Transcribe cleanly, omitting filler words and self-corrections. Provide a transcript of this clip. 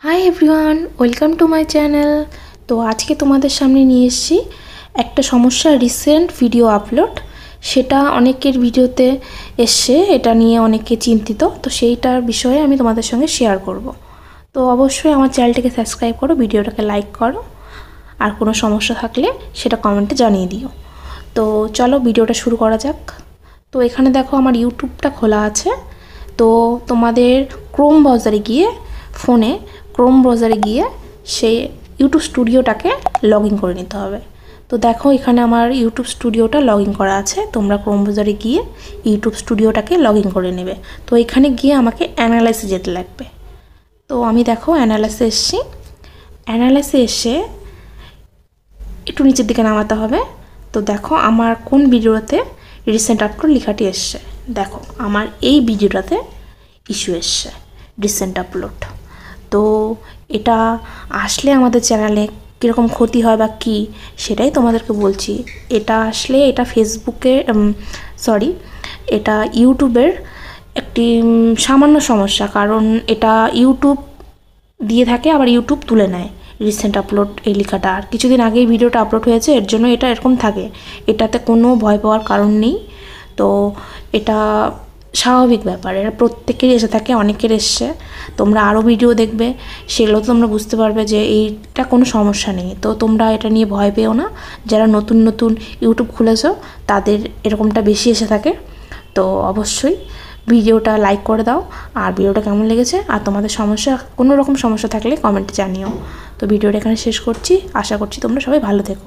Hi everyone, welcome to my channel. তো আজকে তোমাদের সামনে নিয়ে এসেছি একটা সমস্যা, রিসেন্ট ভিডিও আপলোড। সেটা অনেকের ভিডিওতে এসছে, এটা নিয়ে অনেকে চিন্তিত। তো সেইটার বিষয়ে আমি তোমাদের সঙ্গে শেয়ার করব। তো অবশ্যই আমার চ্যানেলটাকে সাবস্ক্রাইব করো, ভিডিওটাকে লাইক করো, আর কোনো সমস্যা থাকলে সেটা কমেন্টে জানিয়ে দিও। তো চলো ভিডিওটা শুরু করা যাক। তো এখানে দেখো আমার ইউটিউবটা খোলা আছে। তো তোমাদের ক্রোম ব্রাউজারে গিয়ে ক্রোম ব্রাউজারে গিয়ে সেই ইউটিউব স্টুডিওটাকে লগ ইন করে নিতে হবে। তো দেখো এখানে আমার ইউটিউব স্টুডিওটা লগ ইন করা আছে। তোমরা ক্রোম ব্রাউজারে গিয়ে ইউটিউব স্টুডিওটাকে লগ ইন করে নেবে। তো এখানে গিয়ে আমাকে অ্যানালাইসে যেতে লাগবে। তো আমি দেখো অ্যানালাইসে এসেছি। অ্যানালাইসে এসে একটু নিচের দিকে নামাতে হবে। তো দেখো আমার কোন ভিডিওতে রিসেন্ট আপলোড লেখাটি এসছে। দেখো আমার এই ভিডিওটাতে ইস্যু এসছে রিসেন্ট আপলোড। তো এটা আসলে আমাদের চ্যানেলে কীরকম ক্ষতি হয় বা কী, সেটাই তোমাদেরকে বলছি। এটা আসলে এটা এটা ইউটিউবের একটি সামান্য সমস্যা, কারণ এটা ইউটিউব দিয়ে থাকে, আবার ইউটিউব তুলে নেয় রিসেন্ট আপলোড এই লেখাটা। আর কিছুদিন আগেই ভিডিওটা আপলোড হয়েছে, এর জন্য এটা এরকম থাকে। এটাতে কোনো ভয় পাওয়ার কারণ নেই। তো এটা স্বাভাবিক ব্যাপার, এটা প্রত্যেকেরই এসে থাকে, অনেকের এসছে। তোমরা আরও ভিডিও দেখবে, সেগুলো তোমরা বুঝতে পারবে যে এইটা কোনো সমস্যা নেই। তো তোমরা এটা নিয়ে ভয় পেও না। যারা নতুন নতুন ইউটিউব খুলেছো তাদের এরকমটা বেশি এসে থাকে। তো অবশ্যই ভিডিওটা লাইক করে দাও, আর ভিডিওটা কেমন লেগেছে, আর তোমাদের কোনো রকম সমস্যা থাকলে কমেন্টে জানিও। তো ভিডিওটা এখানে শেষ করছি। আশা করছি তোমরা সবাই ভালো থেকো।